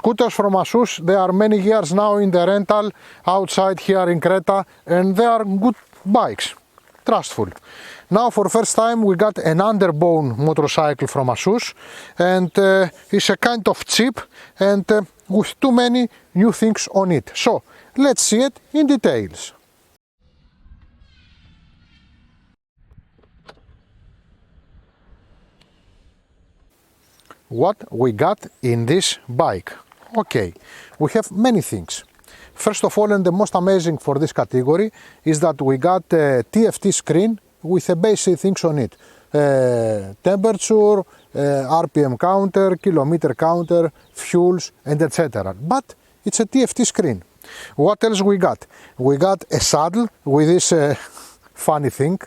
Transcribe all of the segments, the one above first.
scooters from Asus, they are many years now in the rental outside here in Creta, and they are good bikes, trustful. Now for first time we got an underbone motorcycle from Asus, and it's a kind of cheap and with too many new things on it. So let's see it in details. What we got in this bike? Okay, we have many things. First of all, and the most amazing for this category is that we got a TFT screen with a basic things on it. Temperature, RPM counter, kilometer counter, fuels, and etc. But it's a TFT screen. What else we got? We got a saddle with this funny thing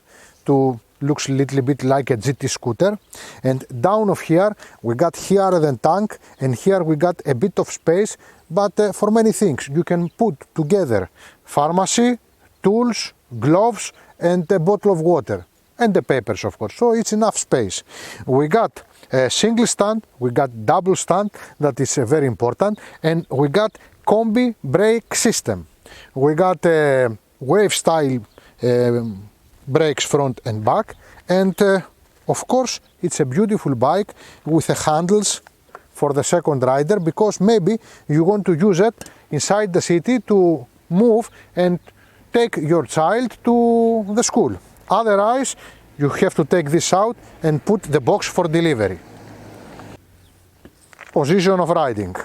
to looks a little bit like a GT scooter, and down of here we got here the tank, and here we got a bit of space, but for many things you can put together pharmacy, tools, gloves, and a bottle of water, and the papers of course, so it's enough space. We got a single stand, we got double stand, that is very important, and we got combi brake system. We got a wave style brakes front and back, and of course it's a beautiful bike with the handles for the second rider, because maybe you want to use it inside the city to move and take your child to the school. Otherwise you have to take this out and put the box for delivery. Position of riding.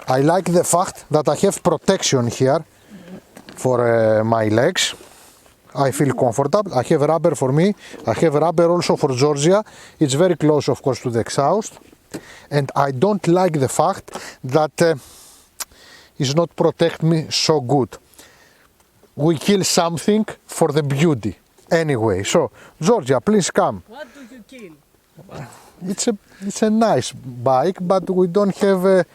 I like the fact that I have protection here for my legs. I feel comfortable. I have rubber for me. I have rubber also for Georgia. It's very close, of course, to the exhaust. And I don't like the fact that it's not protect me so good. We kill something for the beauty. Anyway, so Georgia, please come. What do you kill? It's a nice bike, but we don't have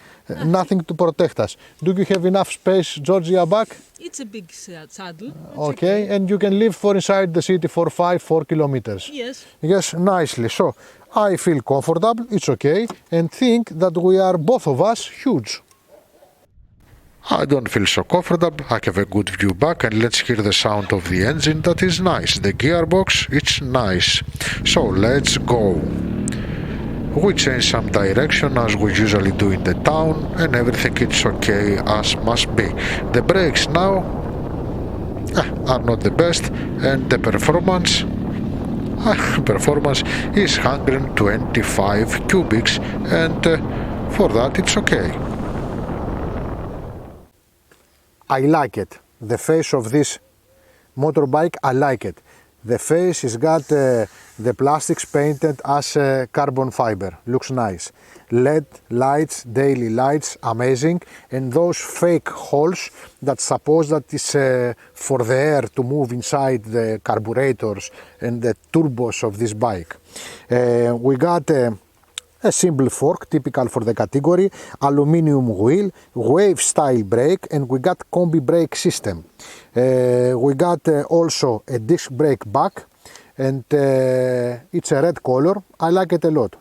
nothing to protect us. Do you have enough space, Georgia, back? It's a big saddle. Okay, and you can live for inside the city for 4 kilometers. Yes. Yes, nicely. So I feel comfortable, it's okay, and think that we are both of us huge. I don't feel so comfortable. I have a good view back, and let's hear the sound of the engine. That is nice. The gearbox, it's nice. So let's go. We change some direction as we usually do in the town, and everything is okay as must be. The brakes now are not the best, and the performance is 125 cubics, and for that it's okay. I like it. The face of this motorbike, I like it. The face has got the plastics painted as carbon fiber, looks nice. LED lights, daily lights, amazing, and those fake holes that suppose that is for the air to move inside the carburetors and the turbos of this bike. We got a simple fork, typical for the category, aluminium wheel, wave style brake, and we got combi brake system. We got also a disc brake back, and it's a red color. I like it a lot.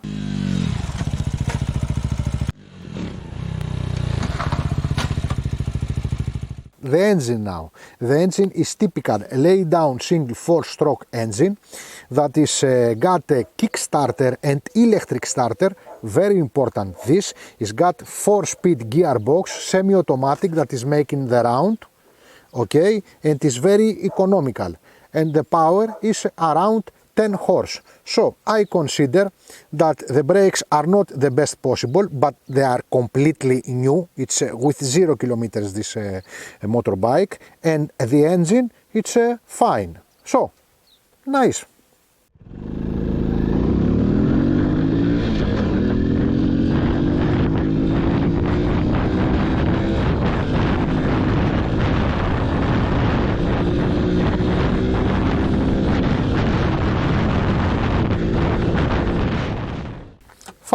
The engine now. The engine is typical lay down single 4-stroke engine that is got a kickstarter and electric starter. Very important. This is got 4-speed gearbox, semi-automatic, that is making the round. Okay, and is very economical, and the power is around 10 horse. So I consider that the brakes are not the best possible, but they are completely new. It's with 0 kilometers this motorbike, and the engine, it's fine. So nice.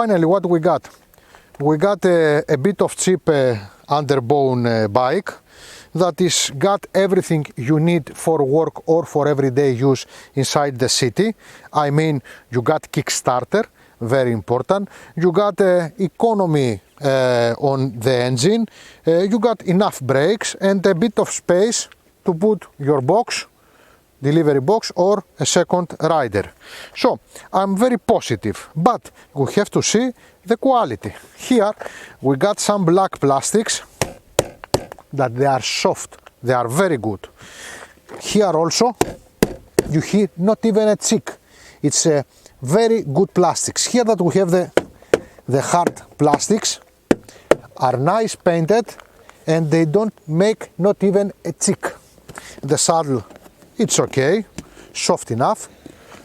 Finally, what we got? We got a bit of cheap underbone bike that is got everything you need for work or for everyday use inside the city. I mean, you got kickstarter very important. You got economy on the engine, you got enough brakes and a bit of space to put your box, delivery box or a second rider. So I'm very positive, but we have to see the quality. Here we got some black plastics that they are soft, they are very good. Here also you hear not even a chick. It's a very good plastics. Here that we have the hard plastics are nice painted and they don't make not even a chick. The saddle, it's okay, soft enough.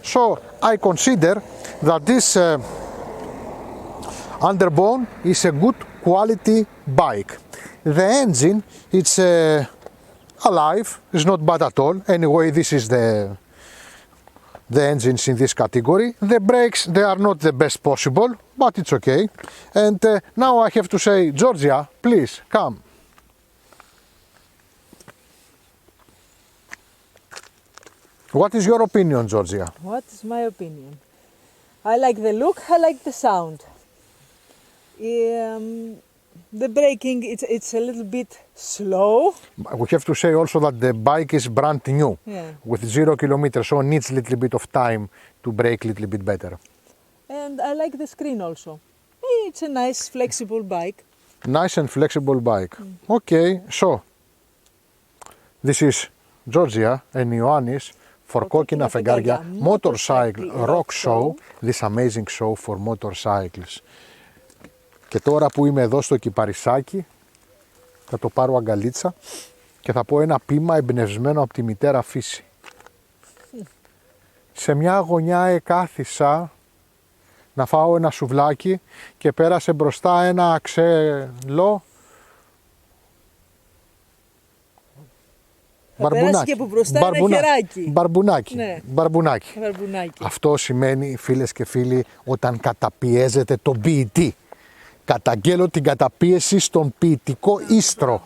So I consider that this Underbone is a good quality bike. The engine, it's alive, it's not bad at all. Anyway, this is the engines in this category. The brakes, they are not the best possible, but it's okay. And now I have to say, Georgia, please come. What is your opinion, Georgia? What is my opinion? I like the look, I like the sound. The braking, it's a little bit slow. We have to say also that the bike is brand new, with 0 kilometers, so needs a little bit of time to brake a little bit better. And I like the screen also. It's a nice flexible bike. Nice and flexible bike. Okay, so this is Georgia and Ioannis for Kokina Fεγγάρια Motorcycle Rock Show, this amazing show for motorcycles. Και τώρα που είμαι εδώ στο Κυπαρισάκι, θα το πάρω αγκαλίτσα και θα πω ένα ποίημα εμπνευσμένο από τη μητέρα φύση. Σε μια γωνιά εκάθισα να φάω ένα σουβλάκι και πέρασε μπροστά ένα αξέλο Πέρασε και από μπροστά ένα χεράκι. Μπαρμπουνάκι. Ναι. Μπαρμπουνάκι. Αυτό σημαίνει, φίλες και φίλοι, όταν καταπιέζεται τον ποιητή. Καταγγέλλω την καταπίεση στον ποιητικό ίστρο.